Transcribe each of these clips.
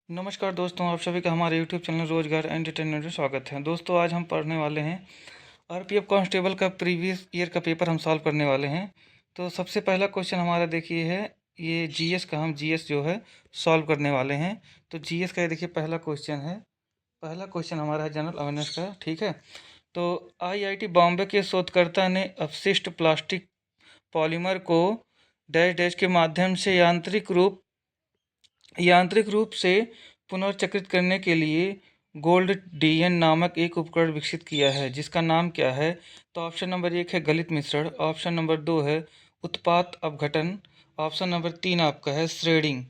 नमस्कार दोस्तों, आप सभी का हमारे यूट्यूब चैनल रोजगार एंटरटेनमेंट में स्वागत है। दोस्तों, आज हम पढ़ने वाले हैं आरपीएफ कांस्टेबल का प्रीवियस ईयर का पेपर हम सॉल्व करने वाले हैं। तो सबसे पहला क्वेश्चन हमारा देखिए है, ये जीएस का, हम जीएस जो है सॉल्व करने वाले हैं। तो जीएस का ये देखिए पहला क्वेश्चन है। पहला क्वेश्चन हमारा है जनरल अवेयरनेस का, ठीक है। तो आईआईटी बॉम्बे के शोधकर्ता ने अपशिष्ट प्लास्टिक पॉलीमर को डैश डैश के माध्यम से यांत्रिक रूप से पुनर्चक्रित करने के लिए गोल्ड डीएन नामक एक उपकरण विकसित किया है, जिसका नाम क्या है? तो ऑप्शन नंबर 1 है गलित मिश्रण, ऑप्शन नंबर 2 है उत्पात अपघटन, ऑप्शन नंबर 3 आपका है श्रेडिंग,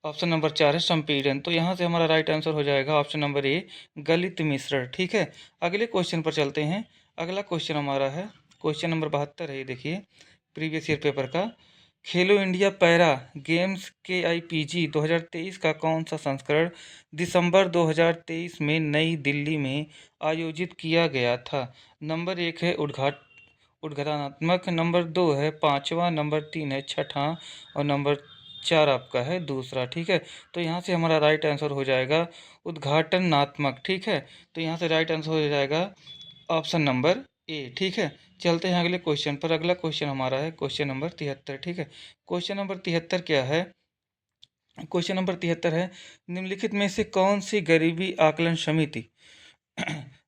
ऑप्शन नंबर 4 है संपीड़न। तो यहाँ से हमारा राइट आंसर हो जाएगा ऑप्शन नंबर ए, गलित मिश्रण, ठीक है। अगले क्वेश्चन पर चलते हैं। अगला क्वेश्चन हमारा है क्वेश्चन नंबर 72 है, ये देखिए प्रीवियस ईयर पेपर का। खेलो इंडिया पैरा गेम्स KIPG 2023 का कौन सा संस्करण दिसंबर 2023 में नई दिल्ली में आयोजित किया गया था? नंबर 1 है उद्घाटनात्मक, नंबर 2 है पांचवा, नंबर 3 है छठा और नंबर 4 आपका है दूसरा, ठीक है। तो यहाँ से हमारा राइट आंसर हो जाएगा उद्घाटनात्मक, ठीक है। तो यहाँ से राइट आंसर हो जाएगा ऑप्शन नंबर ए, ठीक है। चलते हैं अगले क्वेश्चन पर। अगला क्वेश्चन हमारा है क्वेश्चन नंबर 73, ठीक है। क्वेश्चन नंबर 73 क्या है? क्वेश्चन नंबर 73 है, निम्नलिखित में से कौन सी गरीबी आकलन समिति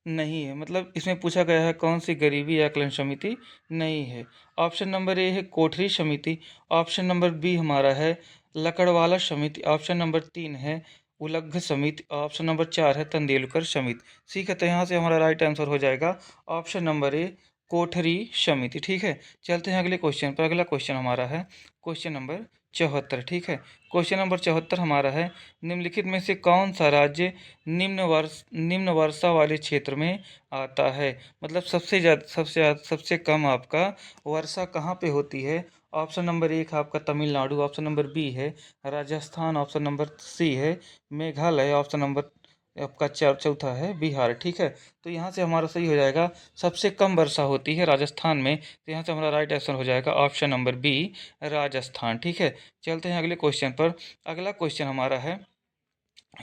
नहीं है? मतलब इसमें पूछा गया है कौन सी गरीबी आकलन समिति नहीं है। ऑप्शन नंबर ए है कोठरी समिति, ऑप्शन नंबर बी हमारा है लकड़वाला समिति, ऑप्शन नंबर 3 है उलग्ग समिति, ऑप्शन नंबर 4 है तेंदुलकर समिति। ठीक है, तो यहाँ से हमारा राइट आंसर हो जाएगा ऑप्शन नंबर ए, कोठरी समिति, ठीक है। चलते हैं अगले क्वेश्चन पर। अगला क्वेश्चन हमारा है क्वेश्चन नंबर 74, ठीक है। क्वेश्चन नंबर 74 हमारा है, निम्नलिखित में से कौन सा राज्य निम्न वर्षा वाले क्षेत्र में आता है? मतलब सबसे कम आपका वर्षा कहाँ पे होती है? ऑप्शन नंबर 1 आपका तमिलनाडु, ऑप्शन नंबर बी है राजस्थान, ऑप्शन नंबर सी है मेघालय, ऑप्शन नंबर आपका चौथा है बिहार, ठीक है। तो यहाँ से हमारा सही हो जाएगा सबसे कम वर्षा होती है राजस्थान में। तो यहाँ से हमारा राइट आंसर हो जाएगा ऑप्शन नंबर बी, राजस्थान, ठीक है। चलते हैं अगले क्वेश्चन पर। अगला क्वेश्चन हमारा है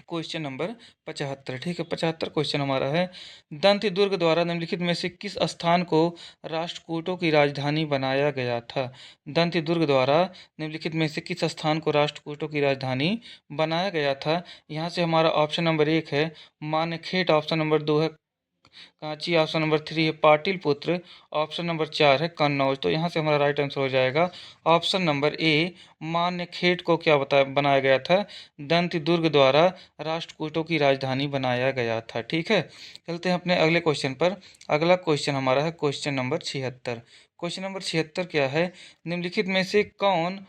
क्वेश्चन नंबर 75, ठीक है। 75 क्वेश्चन हमारा है, दंत दुर्ग द्वारा निम्नलिखित में से किस स्थान को राष्ट्रकूटों की राजधानी बनाया गया था? दंत दुर्ग द्वारा निम्नलिखित में से किस स्थान को राष्ट्रकूटों की राजधानी बनाया गया था? यहाँ से हमारा ऑप्शन नंबर 1 है मानखेट, ऑप्शन नंबर 2 है कांची, ऑप्शन नंबर 3 है पाटिलपुत्र, ऑप्शन नंबर 4 है कन्नौज। तो यहाँ से हमारा राइट आंसर हो जाएगा ऑप्शन नंबर ए, मान्यखेट को क्या बनाया गया था? दंत दुर्ग द्वारा राष्ट्रकूटों की राजधानी बनाया गया था, ठीक है। चलते हैं अपने अगले क्वेश्चन पर। अगला क्वेश्चन हमारा है क्वेश्चन नंबर 76। क्वेश्चन नंबर 76 क्या है, निम्नलिखित में से कौन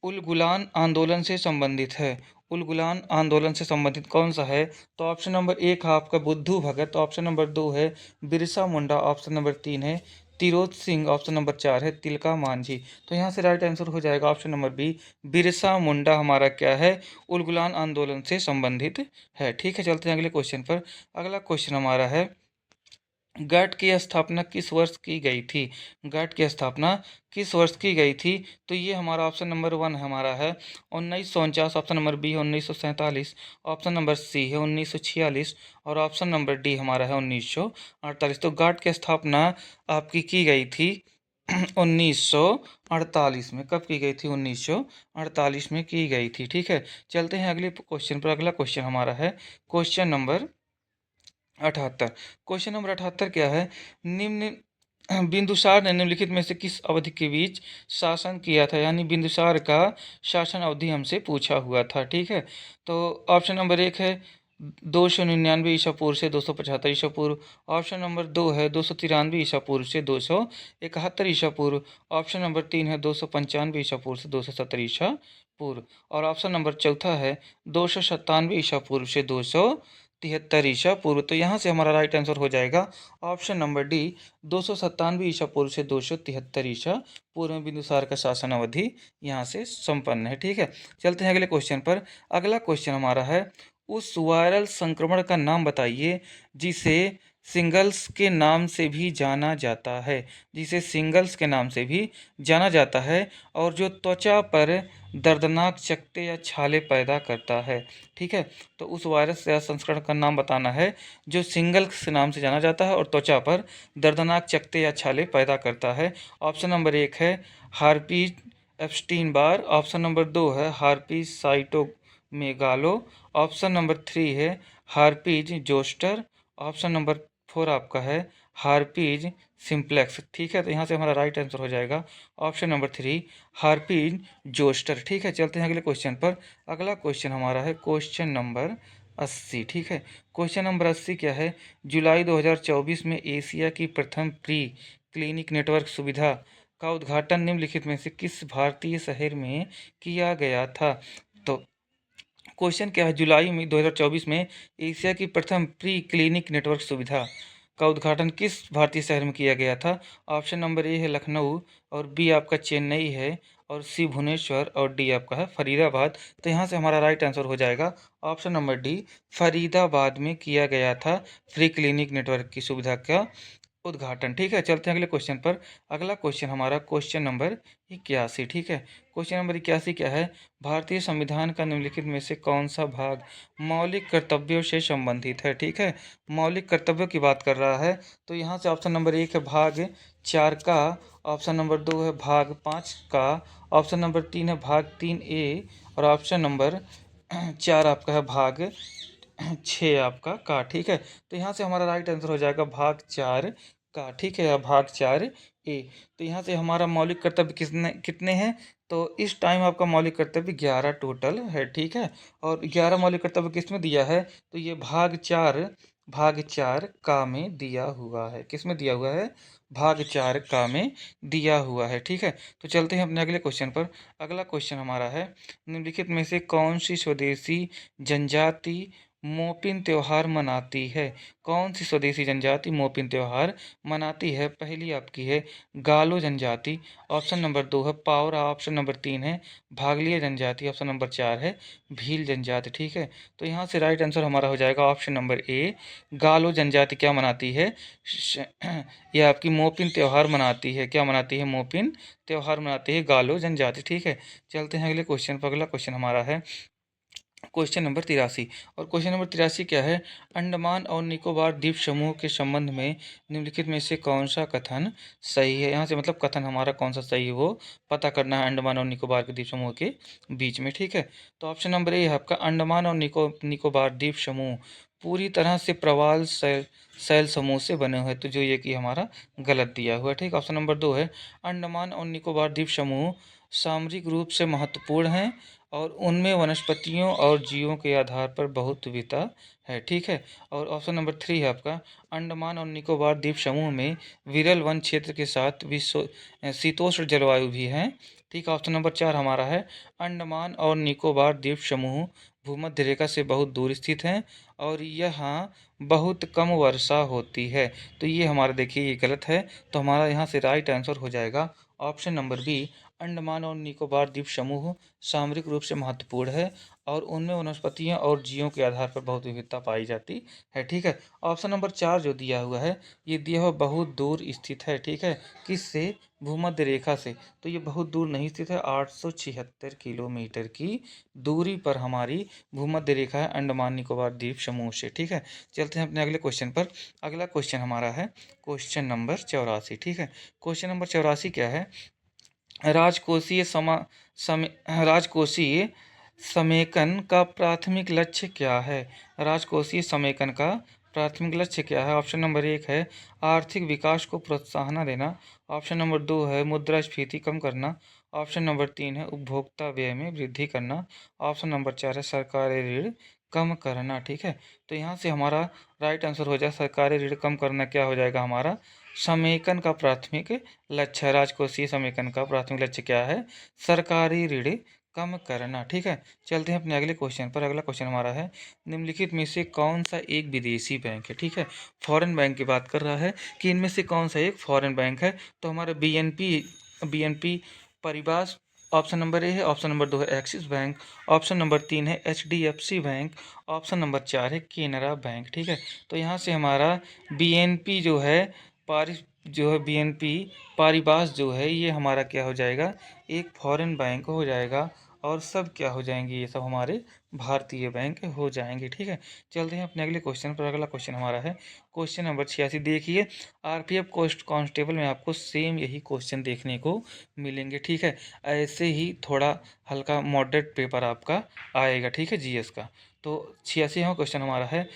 उलगुलान आंदोलन से संबंधित है? उलगुलान आंदोलन से संबंधित कौन सा है? तो ऑप्शन नंबर 1 है आपका बुद्धू भगत, ऑप्शन नंबर 2 है बिरसा मुंडा, ऑप्शन नंबर 3 है तिरोत सिंह, ऑप्शन नंबर 4 है तिलका मांझी। तो यहाँ से राइट आंसर हो जाएगा option number B, Birsa Munda हमारा क्या है, उलगुलान आंदोलन से संबंधित है, ठीक है। चलते हैं अगले क्वेश्चन पर। अगला क्वेश्चन हमारा है, गैट की स्थापना किस वर्ष की गई थी? गैट की स्थापना किस वर्ष की गई थी? तो ये हमारा ऑप्शन नंबर 1 हमारा है 1949, ऑप्शन नंबर बी है 1947, ऑप्शन नंबर सी है 1946 और ऑप्शन नंबर डी हमारा है 1948। तो गैट की स्थापना आपकी की गई थी 1948 में। कब की गई थी? 1948 में की गई थी, ठीक है। चलते हैं अगले क्वेश्चन पर। अगला क्वेश्चन हमारा है क्वेश्चन नंबर 78। क्वेश्चन नंबर 78 क्या है, निम्न बिंदुसार ने निम्नलिखित में से किस अवधि के बीच शासन किया था? यानी बिंदुसार का शासन अवधि हमसे पूछा हुआ था, ठीक है। तो ऑप्शन नंबर 1 है 299 ईसा पूर्व से 275 ईसा पूर्व, ऑप्शन नंबर 2 है 293 ईसा पूर्व से 271 ईसा पूर्व, ऑप्शन नंबर 3 है 295 ईसा पूर्व से 270 ईसा पूर्व और ऑप्शन नंबर चौथा है 297 ईसा पूर्व से 273 ईसा पूर्व। तो यहाँ से हमारा राइट आंसर हो जाएगा ऑप्शन नंबर डी, 297 ईसा पूर्व से 273 ईसा पूर्व में बिंदुसार का शासन अवधि यहाँ से संपन्न है, ठीक है। चलते हैं अगले क्वेश्चन पर। अगला क्वेश्चन हमारा है, उस वायरल संक्रमण का नाम बताइए जिसे सिंगल्स के नाम से भी जाना जाता है, जिसे सिंगल्स के नाम से भी जाना जाता है, और जो त्वचा पर दर्दनाक चकत्ते या छाले पैदा करता है। ठीक है, तो उस वायरस या संस्करण का नाम बताना है जो सिंगल्स के नाम से जाना जाता है और त्वचा पर दर्दनाक चकत्ते या छाले पैदा करता है। ऑप्शन नंबर 1 है हार्पीज एप्स्टीन बार। ऑप्शन नंबर 2 है हार्पीज साइटोमेगालो। ऑप्शन नंबर 3 है हार्पीज जोस्टर। ऑप्शन नंबर 4 आपका है हार्पीज सिंप्लेक्स। ठीक है, तो यहाँ से हमारा राइट आंसर हो जाएगा ऑप्शन नंबर 3 हार्पीज जोस्टर। ठीक है, चलते हैं अगले क्वेश्चन पर। अगला क्वेश्चन हमारा है क्वेश्चन नंबर 80। ठीक है, क्वेश्चन नंबर 80 क्या है? जुलाई 2024 में एशिया की प्रथम प्री क्लिनिक नेटवर्क सुविधा का उद्घाटन निम्नलिखित में से किस भारतीय शहर में किया गया था? तो क्वेश्चन क्या है, जुलाई में 2024 में एशिया की प्रथम प्री क्लिनिक नेटवर्क सुविधा का उद्घाटन किस भारतीय शहर में किया गया था? ऑप्शन नंबर ए है लखनऊ, और बी आपका चेन्नई है, और सी भुवनेश्वर, और डी आपका है फरीदाबाद। तो यहाँ से हमारा राइट आंसर हो जाएगा ऑप्शन नंबर डी, फरीदाबाद में किया गया था फ्री क्लिनिक नेटवर्क की सुविधा का उद्घाटन। ठीक है, चलते हैं अगले क्वेश्चन पर। अगला क्वेश्चन हमारा क्वेश्चन नंबर 81। ठीक है, क्वेश्चन नंबर 81 क्या है? भारतीय संविधान का निम्नलिखित में से कौन सा भाग मौलिक कर्तव्यों से संबंधित है? ठीक है, मौलिक कर्तव्यों की बात कर रहा है, तो यहाँ से ऑप्शन नंबर 1 है भाग 4 का। ऑप्शन नंबर 2 है भाग 5 का। ऑप्शन नंबर 3 है भाग 3A। और ऑप्शन नंबर 4 आपका है भाग 6 आपका का। ठीक है, तो यहाँ से हमारा राइट आंसर हो जाएगा भाग 4 का। ठीक है, या भाग 4A। तो यहाँ से हमारा मौलिक कर्तव्य कितने कितने हैं? तो इस टाइम आपका मौलिक कर्तव्य 11 टोटल है। ठीक है, और 11 मौलिक कर्तव्य किस में दिया है? तो ये भाग 4 का में दिया हुआ है। किस में दिया हुआ है? भाग 4 का में दिया हुआ है। ठीक है, तो चलते हैं अपने अगले क्वेश्चन पर। अगला क्वेश्चन हमारा है निम्नलिखित में से कौन सी स्वदेशी जनजाति मोपिन त्योहार मनाती है? कौन सी स्वदेशी जनजाति मोपिन त्योहार मनाती है? पहली आपकी है गालो जनजाति। ऑप्शन नंबर 2 है पावरा। ऑप्शन नंबर 3 है भागलिया जनजाति। ऑप्शन नंबर 4 है भील जनजाति। ठीक है, तो यहाँ से राइट आंसर हमारा हो जाएगा ऑप्शन नंबर ए, गालो जनजाति क्या मनाती है? यह आपकी मोपिन त्योहार मनाती है। क्या मनाती है? मोपिन त्योहार मनाती है गालो जनजाति। ठीक है, चलते हैं अगले क्वेश्चन पर। अगला क्वेश्चन हमारा है क्वेश्चन नंबर 83। और क्वेश्चन नंबर 83 क्या है? अंडमान और निकोबार द्वीप समूह के संबंध में निम्नलिखित में से कौन सा कथन सही है? यहाँ से मतलब कथन हमारा कौन सा सही है वो पता करना है अंडमान और निकोबार के द्वीप समूह के बीच में। ठीक है, तो ऑप्शन नंबर ए है आपका अंडमान और निकोबार द्वीप समूह पूरी तरह से प्रवाल शैल समूह से बने हुए, तो जो ये कि हमारा गलत दिया हुआ है। ठीक, ऑप्शन नंबर 2 है अंडमान और निकोबार द्वीप समूह सामरिक रूप से महत्वपूर्ण हैं और उनमें वनस्पतियों और जीवों के आधार पर बहुत विविधता है। ठीक है, और ऑप्शन नंबर 3 है आपका अंडमान और निकोबार द्वीप समूह में विरल वन क्षेत्र के साथ विश्व शीतोष्ण जलवायु भी है। ठीक, ऑप्शन नंबर 4 हमारा है अंडमान और निकोबार द्वीप समूह भूमध्य रेखा से बहुत दूर स्थित हैं और यहाँ बहुत कम वर्षा होती है। तो ये हमारा देखिए ये गलत है, तो हमारा यहाँ से राइट आंसर हो जाएगा ऑप्शन नंबर बी, अंडमान और निकोबार द्वीप समूह सामरिक रूप से महत्वपूर्ण है और उनमें वनस्पतियों और जीवों के आधार पर बहुत विविधता पाई जाती है। ठीक है, ऑप्शन नंबर 4 जो दिया हुआ है ये दिया हुआ बहुत दूर स्थित है। ठीक है, किससे? भूमध्य रेखा से। तो ये बहुत दूर नहीं स्थित है, 876 किलोमीटर की दूरी पर हमारी भूमध्य रेखा है अंडमान निकोबार द्वीप समूह से। ठीक है, चलते हैं अपने अगले क्वेश्चन पर। अगला क्वेश्चन हमारा है क्वेश्चन नंबर 84। ठीक है, क्वेश्चन नंबर 84 क्या है? राजकोषीय राजकोषीय समेकन का प्राथमिक लक्ष्य क्या है? राजकोषीय समेकन का प्राथमिक लक्ष्य क्या है? ऑप्शन नंबर 1 है आर्थिक विकास को प्रोत्साहन देना। ऑप्शन नंबर 2 है मुद्रास्फीति कम करना। ऑप्शन नंबर 3 है उपभोक्ता व्यय में वृद्धि करना। ऑप्शन नंबर 4 है सरकारी ऋण कम करना। ठीक है, तो यहाँ से हमारा राइट आंसर हो जाए सरकारी ऋण कम करना। क्या हो जाएगा हमारा? समेकन का प्राथमिक लक्ष्य। राजकोषीय समेकन का प्राथमिक लक्ष्य क्या है? सरकारी ऋण कम करना। ठीक है, चलते हैं अपने अगले क्वेश्चन पर। अगला क्वेश्चन हमारा है निम्नलिखित में से कौन सा एक विदेशी बैंक है? ठीक है, फॉरेन बैंक की बात कर रहा है कि इनमें से कौन सा एक फॉरेन बैंक है? तो हमारा बीएनपी पारिबास ऑप्शन नंबर ए है, ऑप्शन नंबर 2 है एक्सिस बैंक, ऑप्शन नंबर 3 है HDFC बैंक, ऑप्शन नंबर 4 है केनरा बैंक। ठीक है, तो यहाँ से हमारा BNP जो है पारि जो है BNP पारिबास जो है ये हमारा क्या हो जाएगा, एक फॉरेन बैंक हो जाएगा, और सब क्या हो जाएंगे, ये सब हमारे भारतीय बैंक हो जाएंगे। ठीक है, चलते हैं अपने अगले क्वेश्चन पर। अगला क्वेश्चन हमारा है क्वेश्चन नंबर 86। देखिए, RPF कांस्टेबल में आपको सेम यही क्वेश्चन देखने को मिलेंगे। ठीक है, ऐसे ही थोड़ा हल्का मॉडरेट पेपर आपका आएगा। ठीक है, GS का। तो 86वां क्वेश्चन हमारा है,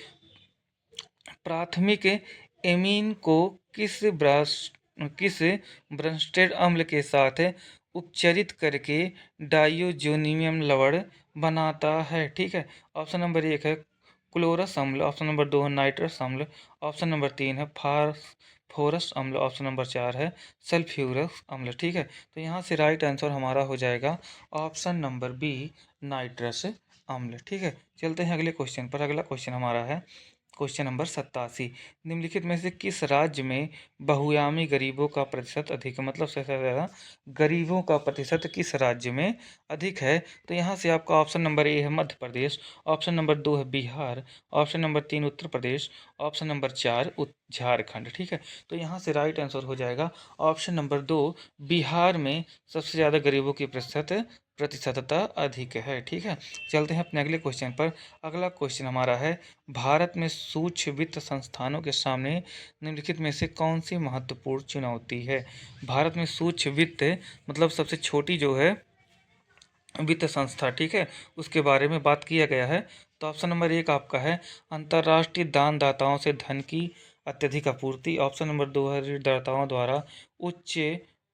प्राथमिक एमीन को किस ब्रंस्टेड अम्ल के साथ उपचरित करके डाइओजोनियम लवण बनाता है। ठीक है, ऑप्शन नंबर 1 है क्लोरस अम्ल, ऑप्शन नंबर 2 है नाइट्रस अम्ल, ऑप्शन नंबर 3 है फास्फोरस अम्ल, ऑप्शन नंबर 4 है सल्फ्यूरस अम्ल। ठीक है, तो यहाँ से राइट आंसर हमारा हो जाएगा ऑप्शन नंबर बी, नाइट्रस अम्ल। ठीक है, चलते हैं अगले क्वेश्चन पर। अगला क्वेश्चन हमारा है क्वेश्चन नंबर 87। निम्नलिखित में से किस राज्य में बहुआयामी गरीबों का प्रतिशत अधिक है, मतलब सबसे ज़्यादा गरीबों का प्रतिशत किस राज्य में अधिक है। तो यहाँ से आपका ऑप्शन नंबर ए है मध्य प्रदेश, ऑप्शन नंबर 2 है Bihar, option number 3 Uttar Pradesh, option number 4 Jharkhand. ठीक है, तो यहाँ से राइट आंसर हो जाएगा ऑप्शन नंबर 2, बिहार में सबसे ज़्यादा गरीबों की प्रतिशतता अधिक है। ठीक है, चलते हैं अपने अगले क्वेश्चन पर। अगला क्वेश्चन हमारा है, भारत में सूक्ष्म वित्त संस्थानों के सामने निम्नलिखित में से कौन सी महत्वपूर्ण चुनौती है। भारत में सूक्ष्म वित्त मतलब सबसे छोटी जो है वित्त संस्था, ठीक है, उसके बारे में बात किया गया है। तो ऑप्शन नंबर 1 आपका है अंतर्राष्ट्रीय दानदाताओं से धन की अत्यधिक आपूर्ति, ऑप्शन नंबर 2 है ऋणदाताओं द्वारा उच्च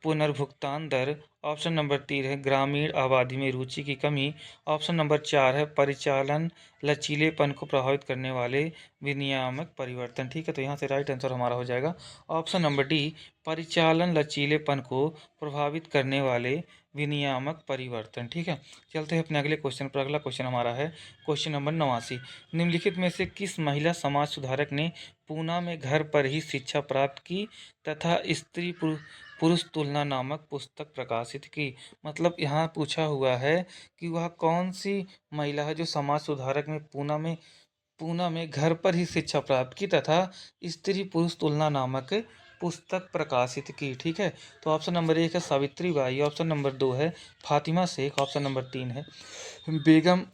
पुनर्भुगतान दर, ऑप्शन नंबर 3 है ग्रामीण आबादी में रुचि की कमी, ऑप्शन नंबर 4 है परिचालन लचीलेपन को प्रभावित करने वाले विनियामक परिवर्तन। ठीक है, तो यहाँ से राइट आंसर हमारा हो जाएगा ऑप्शन नंबर डी, परिचालन लचीलेपन को प्रभावित करने वाले विनियामक परिवर्तन। ठीक है, चलते हैं अपने अगले क्वेश्चन पर। अगला क्वेश्चन हमारा है क्वेश्चन नंबर 89। निम्नलिखित में से किस महिला समाज सुधारक ने पूना में घर पर ही शिक्षा प्राप्त की तथा स्त्री पुरुष तुलना नामक पुस्तक प्रकाशित की। मतलब यहाँ पूछा हुआ है कि वह कौन सी महिला है जो समाज सुधारक में पूना में घर पर ही शिक्षा प्राप्त की तथा स्त्री पुरुष तुलना नामक पुस्तक प्रकाशित की। ठीक है, तो ऑप्शन नंबर 1 है सावित्री बाई, ऑप्शन नंबर 2 है फातिमा शेख, ऑप्शन नंबर 3 है बेगम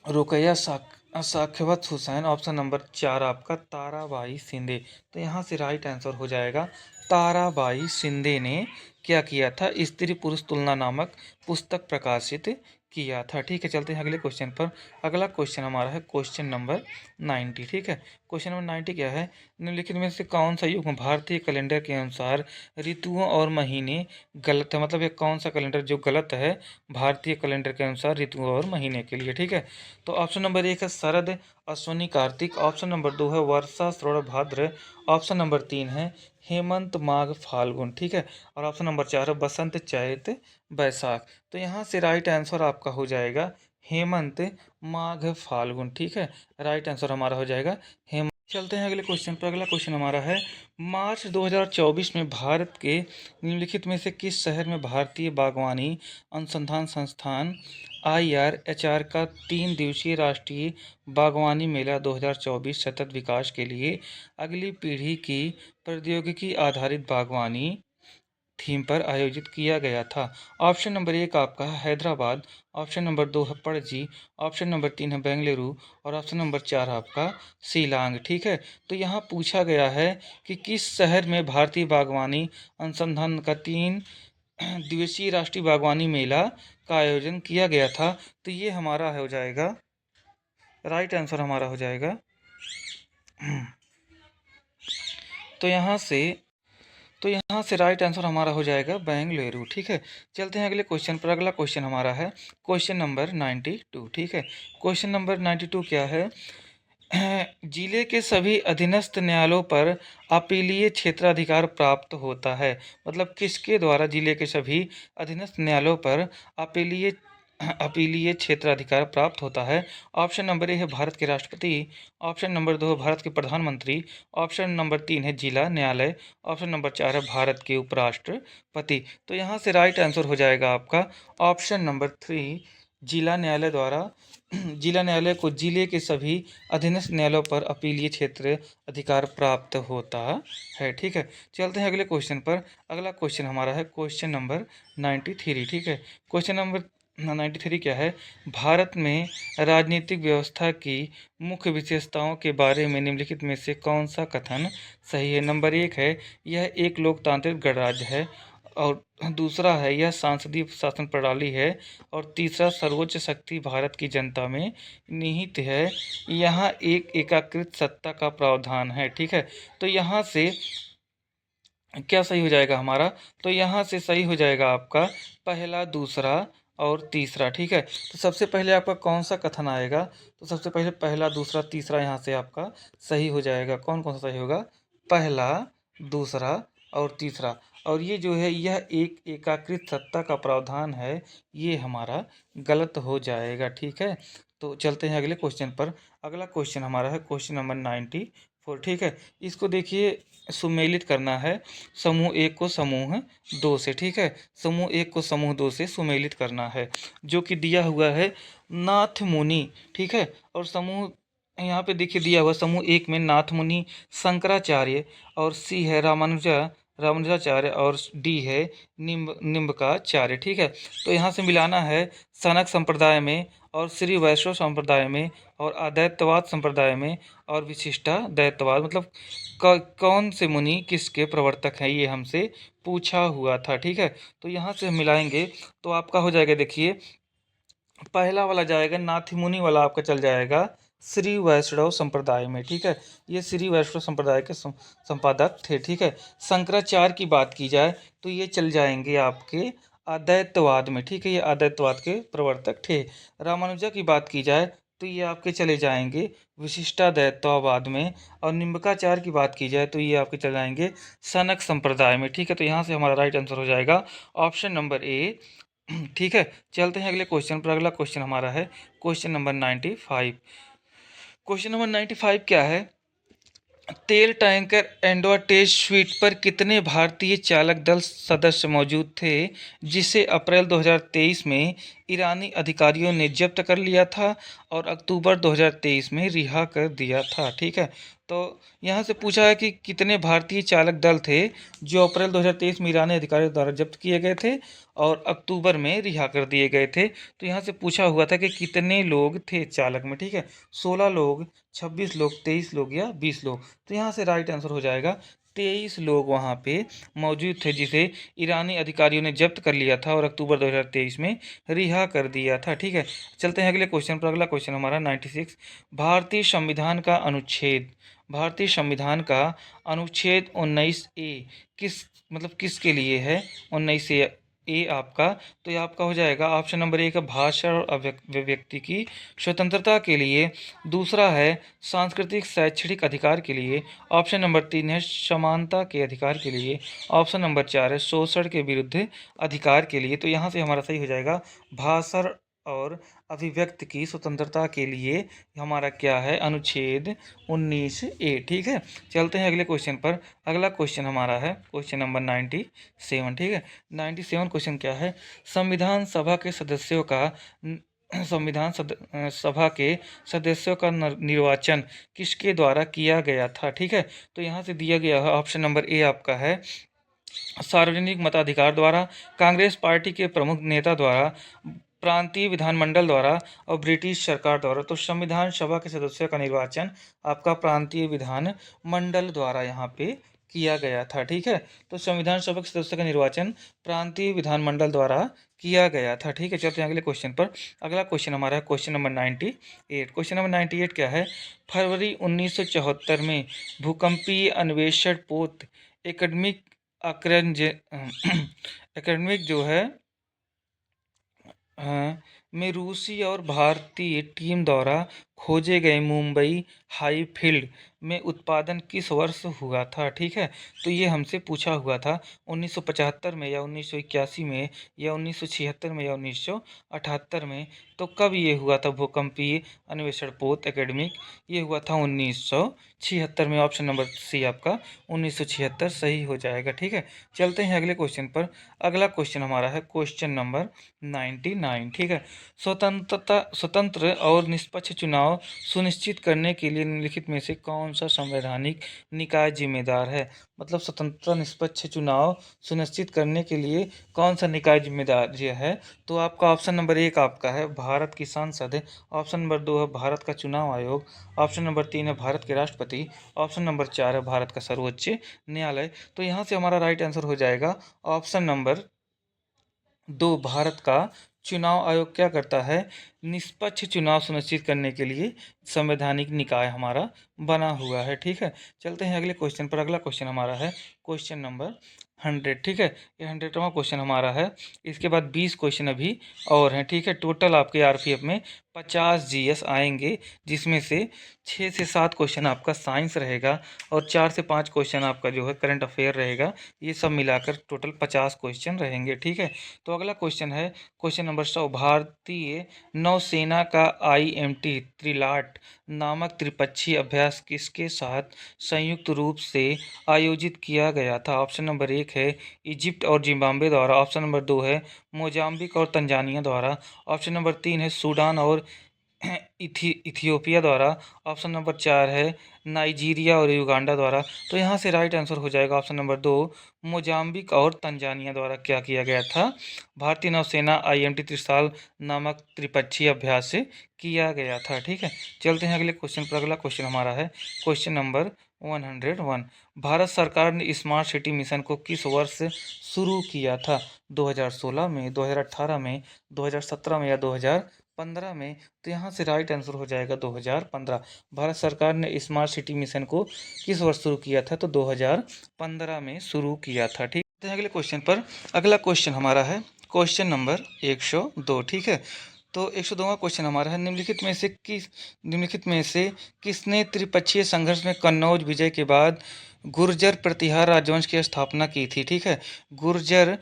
रुकैया साख्यवत हुसैन, ऑप्शन नंबर 4 आपका ताराबाई शिंदे। तो यहाँ से राइट आंसर हो जाएगा ताराबाई शिंदे ने क्या किया था, स्त्री पुरुष तुलना नामक पुस्तक प्रकाशित किया था। ठीक है, चलते हैं अगले क्वेश्चन पर। अगला क्वेश्चन हमारा है क्वेश्चन नंबर 90। ठीक है, क्वेश्चन नंबर 90 क्या है, निम्नलिखित में से कौन सा युग भारतीय कैलेंडर के अनुसार ऋतुओं और महीने गलत है, मतलब ये कौन सा कैलेंडर जो गलत है भारतीय कैलेंडर के अनुसार ऋतुओं और महीने के लिए। ठीक है, तो ऑप्शन नंबर 1 है शरद अश्विनी कार्तिक, ऑप्शन नंबर 2 है वर्षा श्रवण भाद्र, ऑप्शन नंबर 3 है हेमंत माघ फाल्गुन। ठीक है, और ऑप्शन नंबर 4 है बसंत चैत बैसाख। तो यहाँ से राइट आंसर आपका हो जाएगा हेमंत माघ फाल्गुन। ठीक है, राइट आंसर हमारा हो जाएगा हेमंत। चलते हैं अगले क्वेश्चन पर। अगला क्वेश्चन हमारा है मार्च 2024 में भारत के निम्नलिखित में से किस शहर में भारतीय बागवानी अनुसंधान संस्थान IRHR का 3 दिवसीय राष्ट्रीय बागवानी मेला 2024 सतत विकास के लिए अगली पीढ़ी की प्रौद्योगिकी आधारित बागवानी थीम पर आयोजित किया गया था। ऑप्शन नंबर 1 आपका है हैदराबाद, ऑप्शन नंबर 2 है पणजी, ऑप्शन नंबर 3 है बेंगलुरु, और ऑप्शन नंबर 4 आपका शिलांग। ठीक है, तो यहाँ पूछा गया है कि किस शहर में भारतीय बागवानी अनुसंधान का 3 दिवसीय राष्ट्रीय बागवानी मेला का आयोजन किया गया था। तो ये हमारा हो जाएगा राइट आंसर हमारा हो जाएगा तो यहाँ से राइट आंसर हमारा हो जाएगा बेंगलुरु। ठीक है, चलते हैं अगले क्वेश्चन पर। अगला क्वेश्चन हमारा है क्वेश्चन नंबर 92। ठीक है, क्वेश्चन नंबर 92 क्या है, जिले के सभी अधीनस्थ न्यायालयों पर अपीलीय क्षेत्राधिकार प्राप्त होता है। मतलब किसके द्वारा जिले के सभी अधीनस्थ न्यायालयों पर अपीलीय अपीलीय क्षेत्राधिकार प्राप्त होता है? ऑप्शन नंबर ए है भारत के राष्ट्रपति, ऑप्शन नंबर 2 है भारत के प्रधानमंत्री, ऑप्शन नंबर 3 है जिला न्यायालय, ऑप्शन नंबर 4 है भारत के उपराष्ट्रपति। तो यहाँ से राइट आंसर हो जाएगा आपका ऑप्शन नंबर 3, जिला न्यायालय द्वारा जिला न्यायालय को जिले के सभी अधीनस्थ न्यायालयों पर अपीलीय क्षेत्र अधिकार प्राप्त होता है। ठीक है, चलते हैं अगले क्वेश्चन पर। अगला क्वेश्चन हमारा है क्वेश्चन नंबर 93। ठीक है, क्वेश्चन नंबर 93 क्या है? भारत में राजनीतिक व्यवस्था की मुख्य विशेषताओं के बारे में निम्नलिखित में से कौन सा कथन सही है? नंबर 1 है यह एक लोकतांत्रिक गणराज्य है, और दूसरा है यह सांसदीय शासन प्रणाली है, और तीसरा सर्वोच्च शक्ति भारत की जनता में निहित है, यहाँ एक एकीकृत सत्ता का प्रावधान है। ठीक है, तो यहाँ से क्या सही हो जाएगा हमारा? तो यहाँ से सही हो जाएगा आपका पहला, दूसरा और तीसरा। ठीक है, तो सबसे पहले आपका कौन सा कथन आएगा? तो सबसे पहले पहला, दूसरा, तीसरा यहाँ से आपका सही हो जाएगा। कौन कौन सा सही होगा? पहला, दूसरा और तीसरा। और ये जो है यह एक एकीकृत सत्ता का प्रावधान है, ये हमारा गलत हो जाएगा। ठीक है, तो चलते हैं अगले क्वेश्चन पर। अगला क्वेश्चन हमारा है क्वेश्चन नंबर 94। ठीक है, इसको देखिए, सुमेलित करना है समूह 1 को समूह 2 से। ठीक है, समूह 1 को समूह 2 से सुमेलित करना है, जो कि दिया हुआ है नाथ मुनि। ठीक है, और समूह यहाँ पे देखिए दिया हुआ समूह 1 में नाथ मुनि, शंकराचार्य, और सी है रामानुजाचार्य, और डी है निम्बकाचार्य। ठीक है, तो यहाँ से मिलाना है सनक संप्रदाय में, और श्री वैष्णव संप्रदाय में, और अद्वैतवाद संप्रदाय में, और विशिष्टाद्वैतवाद, मतलब कौन से मुनि किसके प्रवर्तक हैं, ये हमसे पूछा हुआ था। ठीक है, तो यहाँ से हम मिलाएंगे तो आपका हो जाएगा, देखिए पहला वाला जाएगा नाथी मुनि वाला, आपका चल जाएगा श्री वैष्णव संप्रदाय में। ठीक है, ये श्री वैष्णव संप्रदाय के संपादक थे। ठीक है, शंकराचार्य की बात की जाए तो ये चल जाएंगे आपके अद्वैतवाद में। ठीक है, ये अद्वैतवाद के प्रवर्तक थे। रामानुजा की बात की जाए तो ये आपके चले जाएंगे विशिष्टाद्वैतवाद में, और निम्बकाचार्य की बात की जाए तो ये आपके चले जाएंगे सनक संप्रदाय में। ठीक है, तो यहाँ से हमारा राइट आंसर हो जाएगा ऑप्शन नंबर ए। ठीक है, चलते हैं अगले क्वेश्चन पर। अगला क्वेश्चन हमारा है क्वेश्चन नंबर 95। क्वेश्चन नंबर 95 क्या है? तेल टैंकर एंडोटेज स्वीट पर कितने भारतीय चालक दल सदस्य मौजूद थे, जिसे अप्रैल 2023 में ईरानी अधिकारियों ने जब्त कर लिया था और अक्टूबर 2023 में रिहा कर दिया था? ठीक है, तो यहाँ से पूछा है कि कितने भारतीय चालक दल थे जो अप्रैल 2023 में ईरानी अधिकारियों द्वारा जब्त किए गए थे और अक्टूबर में रिहा कर दिए गए थे। तो यहाँ से पूछा हुआ था कि कितने लोग थे चालक में। ठीक है, 16 लोग, 26 लोग, 23 लोग या 20 लोग। तो यहाँ से राइट आंसर हो जाएगा 23 लोग वहाँ पे मौजूद थे, जिसे ईरानी अधिकारियों ने जब्त कर लिया था और अक्टूबर 2023 में रिहा कर दिया था। ठीक है, चलते हैं अगले क्वेश्चन पर। अगला क्वेश्चन हमारा 96। भारतीय संविधान का अनुच्छेद 19A किस किसके लिए है? 19A आपका, तो ये आपका हो जाएगा ऑप्शन नंबर 1 है भाषा और अभिव्यक्ति की स्वतंत्रता के लिए, दूसरा है सांस्कृतिक शैक्षणिक अधिकार के लिए, ऑप्शन नंबर 3 है समानता के अधिकार के लिए, ऑप्शन नंबर 4 है शोषण के विरुद्ध अधिकार के लिए। तो यहाँ से हमारा सही हो जाएगा भाषा और अभिव्यक्ति की स्वतंत्रता के लिए हमारा क्या है? अनुच्छेद 19A। ठीक है, चलते हैं अगले क्वेश्चन पर। अगला क्वेश्चन हमारा है क्वेश्चन नंबर 97। ठीक है, 97 क्वेश्चन क्या है? संविधान सभा के सदस्यों का सभा के सदस्यों का निर्वाचन किसके द्वारा किया गया था? ठीक है, तो यहाँ से दिया गया है ऑप्शन नंबर ए आपका है सार्वजनिक मताधिकार द्वारा, कांग्रेस पार्टी के प्रमुख नेता द्वारा, प्रांतीय विधानमंडल द्वारा, और ब्रिटिश सरकार द्वारा। तो संविधान सभा के सदस्यों का निर्वाचन आपका प्रांतीय विधान मंडल द्वारा यहाँ पे किया गया था। ठीक है, तो संविधान सभा के सदस्यों का निर्वाचन प्रांतीय विधानमंडल द्वारा किया गया था। ठीक है, चलते हैं अगले क्वेश्चन पर। अगला क्वेश्चन हमारा है क्वेश्चन नंबर 98। क्वेश्चन नंबर 98 क्या है? फरवरी 1974 में भूकंपीय अन्वेषण पोत एकेडमिक एकेडमिक जो है में रूसी और भारतीय टीम द्वारा खोजे गए मुंबई हाई फील्ड में उत्पादन किस वर्ष हुआ था? ठीक है, तो ये हमसे पूछा हुआ था 1975 में या 1981 में या 1976 में या 1978 में। तो कब ये हुआ था भूकंपीय अन्वेषण पोत एकेडमिक? ये हुआ था 1976 में। ऑप्शन नंबर सी आपका 1976 सही हो जाएगा। ठीक है, चलते हैं अगले क्वेश्चन पर। अगला क्वेश्चन हमारा है क्वेश्चन नंबर 99। ठीक है, स्वतंत्र और निष्पक्ष चुनाव सुनिश्चित करने के लिए निम्नलिखित में से कौन सा संवैधानिक निकाय जिम्मेदार है? मतलब स्वतंत्रता निष्पक्ष चुनाव सुनिश्चित करने के लिए कौन सा निकाय जिम्मेदार ये है? तो आपका ऑप्शन नंबर एक आपका है भारत की संसद है। ऑप्शन नंबर दो है भारत का चुनाव आयोग। ऑप्शन नंबर तीन है भारत के राष्ट्रपति। ऑप्शन नंबर चार है भारत का सर्वोच्च न्यायालय। तो यहाँ से हमारा राइट आंसर हो जाएगा ऑप्शन नंबर दो, भारत का चुनाव आयोग क्या करता है? निष्पक्ष चुनाव सुनिश्चित करने के लिए संवैधानिक निकाय हमारा बना हुआ है। ठीक है, चलते हैं अगले क्वेश्चन पर। अगला क्वेश्चन हमारा है क्वेश्चन नंबर 100। ठीक है, ये 100वां क्वेश्चन हमारा है। इसके बाद 20 क्वेश्चन अभी और हैं। ठीक है, टोटल आपके आरपीएफ में 50 जीएस आएंगे, जिसमें से 6 से 7 क्वेश्चन आपका साइंस रहेगा और 4 से 5 क्वेश्चन आपका जो है करंट अफेयर रहेगा। ये सब मिलाकर टोटल 50 क्वेश्चन रहेंगे। ठीक है, तो अगला क्वेश्चन है क्वेश्चन नंबर 100। भारतीय नौसेना का आईएमटी त्रिलाट नामक त्रिपक्षीय अभ्यास किसके साथ संयुक्त रूप से आयोजित किया गया था? ऑप्शन नंबर एक है इजिप्ट और जिम्बाब्वे द्वारा। ऑप्शन नंबर दो है मोजाम्बिक और तंजानिया द्वारा। ऑप्शन नंबर तीन है सूडान और इथियोपिया द्वारा। ऑप्शन नंबर चार है नाइजीरिया और युगांडा द्वारा। तो यहाँ से राइट आंसर हो जाएगा ऑप्शन नंबर दो, मोजाम्बिक और तंजानिया द्वारा क्या किया गया था? भारतीय नौसेना आईएमटी त्रिसाल नामक त्रिपक्षीय अभ्यास से किया गया था। ठीक है, चलते हैं अगले क्वेश्चन पर। अगला क्वेश्चन हमारा है क्वेश्चन नंबर 101। भारत सरकार ने स्मार्ट सिटी मिशन को किस वर्ष शुरू किया था? 2016 में, 2018 में, 2017 में या 2015 में? तो यहाँ से राइट आंसर हो जाएगा 2015। भारत सरकार ने स्मार्ट सिटी मिशन को किस वर्ष शुरू किया था? तो 2015 में शुरू किया था। ठीक है, अगले क्वेश्चन पर। अगला क्वेश्चन हमारा है क्वेश्चन नंबर 102। ठीक है, तो 102वां क्वेश्चन हमारा है निम्नलिखित में से किसने त्रिपक्षीय संघर्ष में कन्नौज विजय के बाद गुर्जर प्रतिहार राजवंश की स्थापना की थी? ठीक है, गुर्जर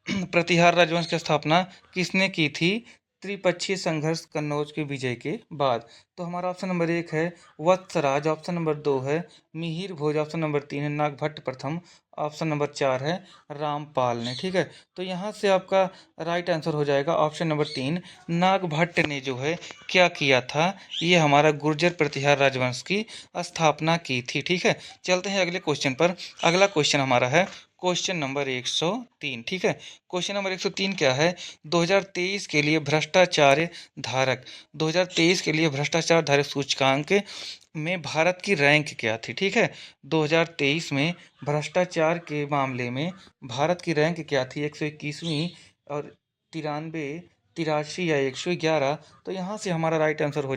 प्रतिहार राजवंश की स्थापना किसने की थी त्रिपक्षीय संघर्ष कन्नौज के विजय के बाद? तो हमारा ऑप्शन नंबर एक है वत्सराज। ऑप्शन नंबर दो है मिहिर भोज। ऑप्शन नंबर तीन है नागभट्ट प्रथम। ऑप्शन नंबर चार है रामपाल ने। ठीक है, तो यहाँ से आपका राइट आंसर हो जाएगा ऑप्शन नंबर तीन, नागभट्ट ने जो है क्या किया था? ये हमारा गुर्जर प्रतिहार राजवंश की स्थापना की थी। ठीक है, चलते हैं अगले क्वेश्चन पर। अगला क्वेश्चन हमारा है क्वेश्चन नंबर 103। ठीक है, क्वेश्चन नंबर 103 क्या है? 2023 के लिए भ्रष्टाचार धारक 2023 के लिए भ्रष्टाचार धारक सूचकांक में भारत की रैंक क्या थी? ठीक है, 2023 में भ्रष्टाचार के मामले में भारत की रैंक क्या थी? 121वीं और 93, 83 या 111? तो यहाँ से हमारा राइट आंसर हो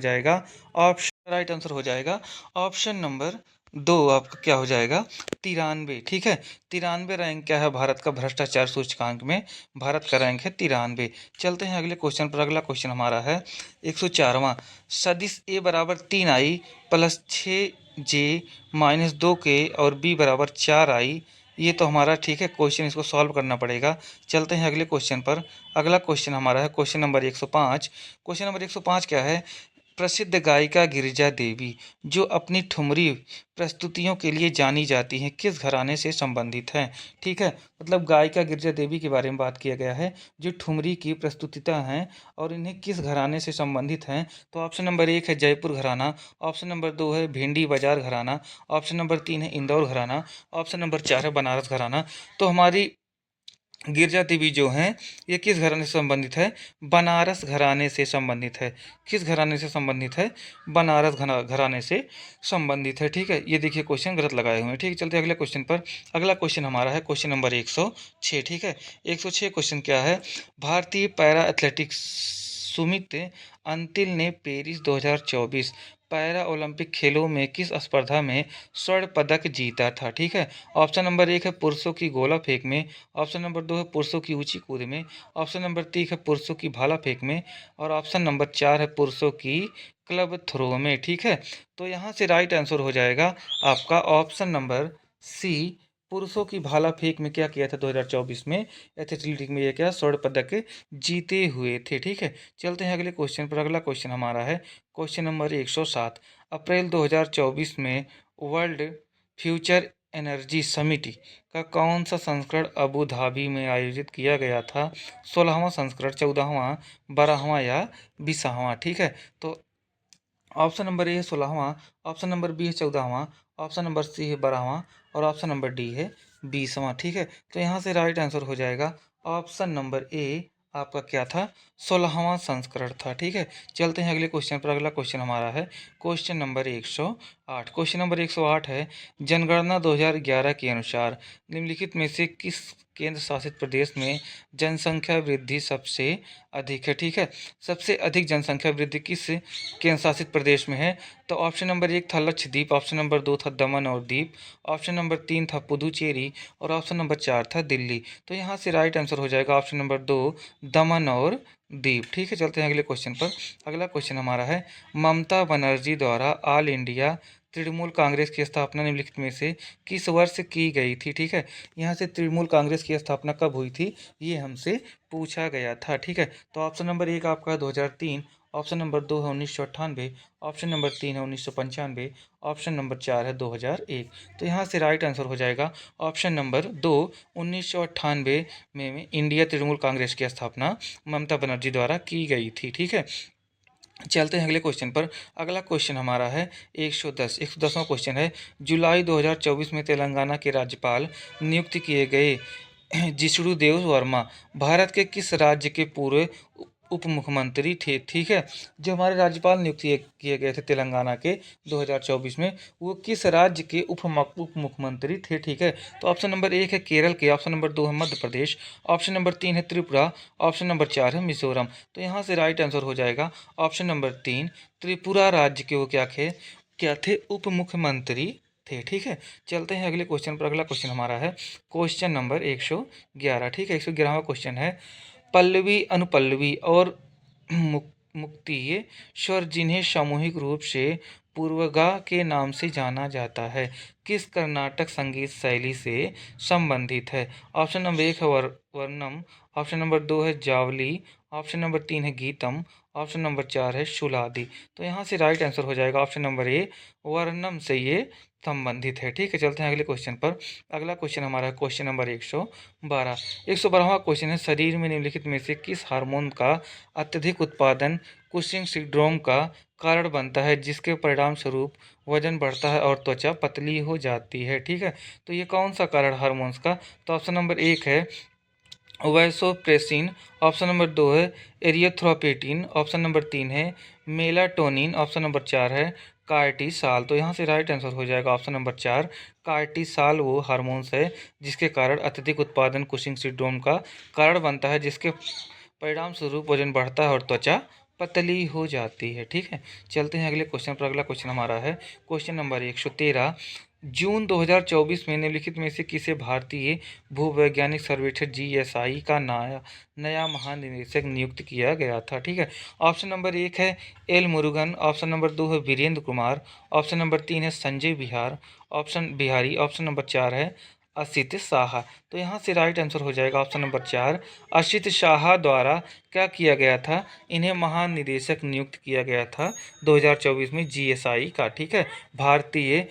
जाएगा ऑप्शन नंबर दो। आपका क्या हो जाएगा? 93। ठीक है, 93 रैंक क्या है भारत का भ्रष्टाचार सूचकांक में? भारत का रैंक है 93। चलते हैं अगले क्वेश्चन पर। अगला क्वेश्चन हमारा है 104वां। सदिश ए बराबर 3i plus 6j minus 2k और b बराबर 4i। ये तो हमारा ठीक है क्वेश्चन, इसको सॉल्व करना पड़ेगा। चलते हैं अगले क्वेश्चन पर। अगला क्वेश्चन हमारा है क्वेश्चन नंबर 105। क्वेश्चन नंबर 105 क्या है? प्रसिद्ध गायिका गिरिजा देवी जो अपनी ठुमरी प्रस्तुतियों के लिए जानी जाती हैं किस घराने से संबंधित हैं? ठीक है, मतलब गायिका गिरिजा देवी के बारे में बात किया गया है जो ठुमरी की प्रस्तुतियाँ हैं और इन्हें किस घराने से संबंधित हैं? तो ऑप्शन नंबर एक है जयपुर घराना। ऑप्शन नंबर दो है भिंडी बाजार घराना। ऑप्शन नंबर तीन है इंदौर घराना। ऑप्शन नंबर चार है बनारस घराना। तो हमारी गिरजा देवी जो हैं ये किस घराने से संबंधित है? बनारस घराने से संबंधित है। किस घराने से संबंधित है? बनारस घराने से संबंधित है। ठीक है, ये देखिए क्वेश्चन गलत लगाए हुए हैं। ठीक है, चलते हैं अगले क्वेश्चन पर। अगला क्वेश्चन हमारा है क्वेश्चन नंबर 106। ठीक है, 106 क्वेश्चन क्या है? भारतीय पैरा एथलेटिक्स सुमित अंतिल ने पेरिस 2024 पैरा ओलंपिक खेलों में किस स्पर्धा में स्वर्ण पदक जीता था? ठीक है। ऑप्शन नंबर 1 है पुरुषों की गोला फेंक में, ऑप्शन नंबर 2 है पुरुषों की ऊंची कूद में, ऑप्शन नंबर 3 है पुरुषों की भाला फेंक में और ऑप्शन नंबर 4 है पुरुषों की क्लब थ्रो में। ठीक है। तो यहाँ से राइट आंसर हो जाएगा आपका ऑप्शन नंबर सी, पुरुषों की भाला फेंक में क्या किया था 2024 में एथलेटिक्स में, ये क्या स्वर्ण पदक जीते हुए थे। ठीक है। चलते हैं अगले क्वेश्चन पर। अगला क्वेश्चन हमारा है क्वेश्चन नंबर 107। अप्रैल 2024 में वर्ल्ड फ्यूचर एनर्जी समिट का कौन सा संस्करण अबू धाबी में आयोजित किया गया था? 16वां संस्करण, 14वां, 12वां या 20वां? ठीक है। तो ऑप्शन नंबर ए है 16वां, ऑप्शन नंबर बी है 14वां, ऑप्शन नंबर सी है 12वां और ऑप्शन नंबर डी है 20वां। ठीक है। तो यहाँ से राइट आंसर हो जाएगा ऑप्शन नंबर ए, आपका क्या था? 16वां संस्करण था। ठीक है। चलते हैं अगले क्वेश्चन पर। अगला क्वेश्चन हमारा है क्वेश्चन नंबर 108। क्वेश्चन नंबर 108 है जनगणना 2011 के अनुसार निम्नलिखित में से किस केंद्र शासित प्रदेश में जनसंख्या वृद्धि सबसे अधिक है? ठीक है। सबसे अधिक जनसंख्या वृद्धि किस केंद्र शासित प्रदेश में है? तो ऑप्शन नंबर 1 था लक्षद्वीप, ऑप्शन नंबर 2 था दमन और दीप, ऑप्शन नंबर 3 था पुदुचेरी और ऑप्शन नंबर 4 था दिल्ली। तो यहाँ से राइट आंसर हो जाएगा ऑप्शन नंबर 2, दमन और दीप। ठीक है। चलते हैं अगले क्वेश्चन पर। अगला क्वेश्चन हमारा है ममता बनर्जी द्वारा ऑल इंडिया तृणमूल कांग्रेस की स्थापना निम्नलिखित में से किस वर्ष की गई थी? ठीक है। यहाँ से तृणमूल कांग्रेस की स्थापना कब हुई थी ये हमसे पूछा गया था। ठीक है। तो ऑप्शन नंबर 1 आपका है 2003, ऑप्शन नंबर 2 है 1998, ऑप्शन नंबर 3 है 1995, ऑप्शन नंबर 4 है 2001। तो यहाँ से राइट आंसर हो जाएगा ऑप्शन नंबर 2, 1998 में इंडिया तृणमूल कांग्रेस की स्थापना ममता बनर्जी द्वारा की गई थी। ठीक है। चलते हैं अगले क्वेश्चन पर। अगला क्वेश्चन हमारा है 110वां क्वेश्चन है जुलाई 2024 में तेलंगाना के राज्यपाल नियुक्त किए गए जिष्णुदेव वर्मा भारत के किस राज्य के पूर्व उप मुख्यमंत्री थे? ठीक है। जो हमारे राज्यपाल नियुक्त किए गए थे तेलंगाना के 2024 में, वो किस राज्य के उप मुख्यमंत्री थे? ठीक है। तो ऑप्शन नंबर 1 है केरल के, ऑप्शन नंबर 2 है मध्य प्रदेश, ऑप्शन नंबर 3 है त्रिपुरा, ऑप्शन नंबर 4 है मिजोरम। तो यहाँ से राइट आंसर हो जाएगा ऑप्शन नंबर 3, त्रिपुरा राज्य के वो क्या थे उप मुख्यमंत्री थे। ठीक है। चलते हैं अगले क्वेश्चन पर। अगला क्वेश्चन हमारा है क्वेश्चन नंबर 111। ठीक है। 111वां क्वेश्चन है पल्लवी, अनुपल्लवी और मुक्ति ये स्वर जिन्हें सामूहिक रूप से पूर्वगा के नाम से जाना जाता है किस कर्नाटक संगीत शैली से संबंधित है? ऑप्शन नंबर 1 है वर्णम, ऑप्शन नंबर 2 है जावली, ऑप्शन नंबर 3 है गीतम, ऑप्शन नंबर 4 है शुलादी। तो यहाँ से राइट आंसर हो जाएगा ऑप्शन नंबर ए, वर्णम से ये संबंधित है। ठीक है। चलते हैं अगले क्वेश्चन पर। अगला क्वेश्चन हमारा है क्वेश्चन नंबर 112। 112वां क्वेश्चन है शरीर में निम्नलिखित में से किस हार्मोन का अत्यधिक उत्पादन कुशिंग सिंड्रोम का कारण बनता है जिसके परिणाम स्वरूप वजन बढ़ता है और त्वचा पतली हो जाती है? ठीक है। तो ये कौन सा कारण हार्मोन्स का? तो ऑप्शन नंबर 1 है वैसोप्रेसिन, ऑप्शन नंबर 2 है एरिथ्रोपोएटिन, ऑप्शन नंबर 3 है मेलाटोनिन, ऑप्शन नंबर 4 है कार्टिसाल। तो यहाँ से राइट आंसर हो जाएगा ऑप्शन नंबर 4, कार्टिसाल वो हार्मोन्स है जिसके कारण अत्यधिक उत्पादन कुशिंग सिंड्रोम का कारण बनता है जिसके परिणाम स्वरूप वजन बढ़ता है और त्वचा पतली हो जाती है। ठीक है। चलते हैं अगले क्वेश्चन पर। अगला क्वेश्चन हमारा है क्वेश्चन नंबर 113। जून 2024 में निम्नलिखित में से किसे भारतीय भूवैज्ञानिक सर्वेक्षण जीएसआई का नया महानिदेशक नियुक्त किया गया था? ठीक है। ऑप्शन नंबर 1 है एल मुरुगन, ऑप्शन नंबर 2 है वीरेंद्र कुमार, ऑप्शन नंबर 3 है संजय बिहारी, ऑप्शन नंबर 4 है असित शाह। तो यहाँ से राइट आंसर हो जाएगा ऑप्शन नंबर 4, असित शाह द्वारा क्या किया गया था? इन्हें महानिदेशक नियुक्त किया गया था 2024 में जीएसआई का। ठीक है। भारतीय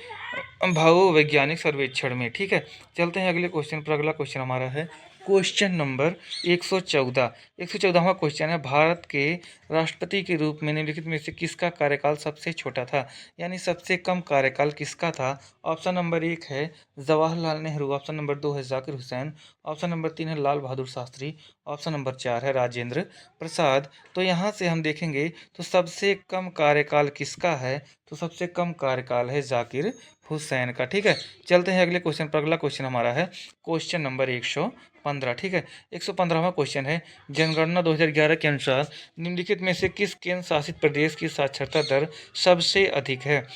भूवैज्ञानिक सर्वेक्षण में। ठीक है। चलते हैं अगले क्वेश्चन पर। अगला क्वेश्चन हमारा है क्वेश्चन नंबर 114। 114वां क्वेश्चन है भारत के राष्ट्रपति के रूप में निम्नलिखित में से किसका कार्यकाल सबसे छोटा था, यानी सबसे कम कार्यकाल किसका था? ऑप्शन नंबर 1 है जवाहरलाल नेहरू, ऑप्शन नंबर 2 है जाकिर हुसैन, ऑप्शन नंबर 3 है लाल बहादुर शास्त्री, ऑप्शन नंबर 4 है राजेंद्र प्रसाद। तो यहाँ से हम देखेंगे तो सबसे कम कार्यकाल किसका है, तो सबसे कम कार्यकाल है जाकिर हुसैन का। ठीक है, चलते हैं अगले क्वेश्चन पर। अगला क्वेश्चन हमारा है क्वेश्चन नंबर 115। ठीक है, 115वां क्वेश्चन है जनगणना 2011 के अनुसार निम्नलिखित में से किस केंद्र शासित प्रदेश की साक्षरता दर सबसे अधिक है।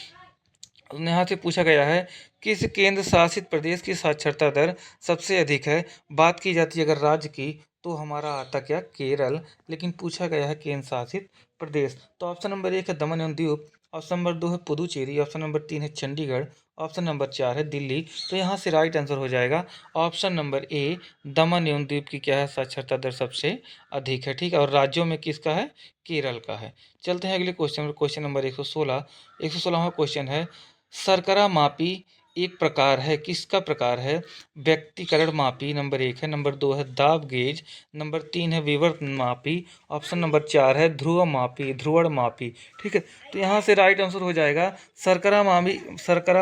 यहाँ से पूछा गया है किस केंद्र शासित प्रदेश की साक्षरता दर सबसे अधिक है। बात की जाती है अगर राज्य की तो हमारा आता क्या, केरल, लेकिन पूछा गया है केंद्र शासित प्रदेश। तो ऑप्शन नंबर 1 है दमन एवं दीव, ऑप्शन नंबर 2 है पुदुचेरी, ऑप्शन नंबर 3 है चंडीगढ़, ऑप्शन नंबर 4 है दिल्ली। तो यहाँ से राइट आंसर हो जाएगा ऑप्शन नंबर ए, दमन एवं दीव की क्या है साक्षरता दर सबसे अधिक है। ठीक है, और राज्यों में किसका है, केरल का है। चलते हैं अगले क्वेश्चन, क्वेश्चन नंबर 116। 116वां क्वेश्चन है शर्करा मापी एक प्रकार है, किसका प्रकार है, व्यक्तिकरण मापी नंबर 1 है, नंबर 2 है दाब गेज, नंबर 3 है विवर्त मापी, ऑप्शन नंबर 4 है ध्रुव मापी, ध्रुवण मापी। ठीक है, तो यहाँ से राइट आंसर हो जाएगा शर्करा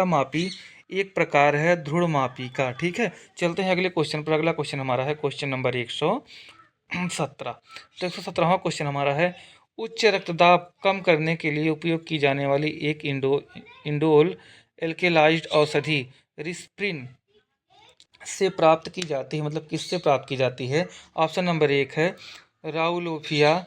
मापी एक प्रकार है ध्रुव मापी का। ठीक है, चलते हैं अगले क्वेश्चन पर। अगला क्वेश्चन हमारा है क्वेश्चन नंबर 117। तो 117वां क्वेश्चन हमारा है उच्च रक्तदाब कम करने के लिए उपयोग की जाने वाली एक इंडोल एल्केलाइज्ड औषधि रिस्प्रिन से प्राप्त की जाती है, मतलब किससे प्राप्त की जाती है। ऑप्शन नंबर 1 है राउलोफिया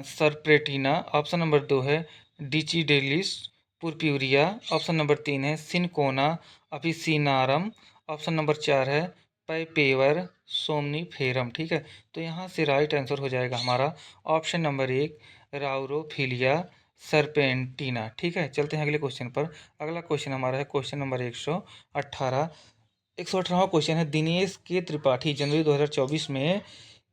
सरप्रेटिना, ऑप्शन नंबर 2 है डिचिडेलिस पुरप्यूरिया, ऑप्शन नंबर 3 है सिनकोना अपिसिनारम, ऑप्शन नंबर 4 है पैपेवर सोमनीफेरम। ठीक है, तो यहाँ से राइट आंसर हो जाएगा हमारा ऑप्शन नंबर 1 राउरोफिलिया सरपेंटिना। ठीक है, चलते हैं अगले क्वेश्चन पर। अगला क्वेश्चन हमारा है क्वेश्चन नंबर 118। 118वां क्वेश्चन है दिनेश के त्रिपाठी जनवरी 2024 में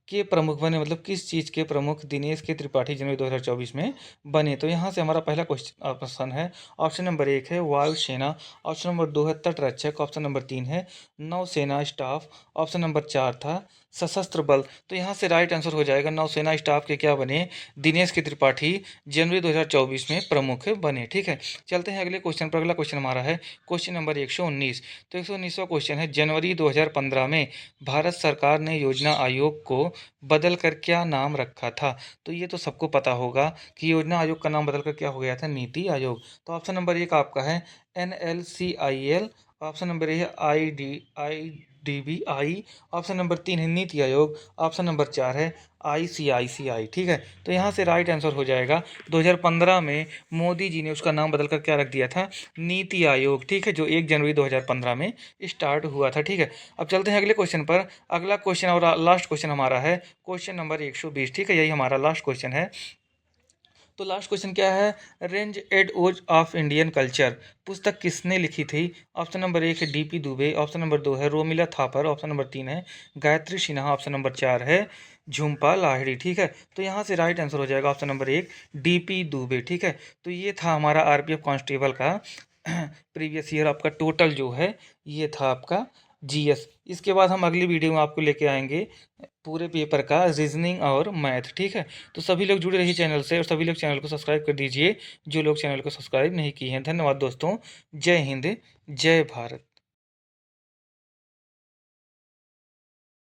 के प्रमुख बने, मतलब किस चीज़ के प्रमुख दिनेश के त्रिपाठी जनवरी 2024 में बने। तो यहाँ से हमारा पहला क्वेश्चन ऑप्शन है, ऑप्शन नंबर 1 है वायुसेना, ऑप्शन नंबर 2 है तटरक्षक, ऑप्शन नंबर 3 है नौसेना स्टाफ, ऑप्शन नंबर 4 था सशस्त्र बल। तो यहाँ से राइट आंसर हो जाएगा नौसेना स्टाफ के क्या बने, दिनेश के त्रिपाठी जनवरी 2024 में प्रमुख बने। ठीक है, चलते हैं अगले क्वेश्चन पर। अगला क्वेश्चन हमारा है क्वेश्चन नंबर 119। तो 119वां क्वेश्चन है जनवरी 2015 में भारत सरकार ने योजना आयोग को बदल कर क्या नाम रखा था। तो ये तो सबको पता होगा कि योजना आयोग का नाम बदल कर क्या हो गया था, नीति आयोग। तो ऑप्शन नंबर 1 आपका है NLCIL, ऑप्शन नंबर ए है IDBI, ऑप्शन नंबर 3 है नीति आयोग, ऑप्शन नंबर 4 है ICICI। ठीक है, तो यहाँ से राइट आंसर हो जाएगा 2015 में मोदी जी ने उसका नाम बदल कर क्या रख दिया था, नीति आयोग। ठीक है, जो 1 जनवरी 2015 में स्टार्ट हुआ था। ठीक है, अब चलते हैं अगले क्वेश्चन पर। अगला क्वेश्चन और लास्ट क्वेश्चन हमारा है क्वेश्चन नंबर 120। ठीक है, यही हमारा लास्ट क्वेश्चन है। तो लास्ट क्वेश्चन क्या है, रेंज एड ओज ऑफ इंडियन कल्चर पुस्तक किसने लिखी थी। ऑप्शन नंबर 1 है DP दुबे, ऑप्शन नंबर 2 है रोमिला थापर, ऑप्शन नंबर 3 है गायत्री सिन्हा, ऑप्शन नंबर 4 है झुम्पा लाहिड़ी। ठीक है, तो यहाँ से राइट आंसर हो जाएगा ऑप्शन नंबर 1 DP दुबे। ठीक है, तो ये था हमारा RPF कांस्टेबल का प्रीवियस ईयर आपका टोटल जो है ये था आपका GS। इसके बाद हम अगली वीडियो में आपको लेके आएंगे पूरे पेपर का रीजनिंग और मैथ। ठीक है, तो सभी लोग जुड़े रहिए चैनल से और सभी लोग चैनल को सब्सक्राइब कर दीजिए जो लोग चैनल को सब्सक्राइब नहीं किए हैं। धन्यवाद दोस्तों, जय हिंद, जय भारत।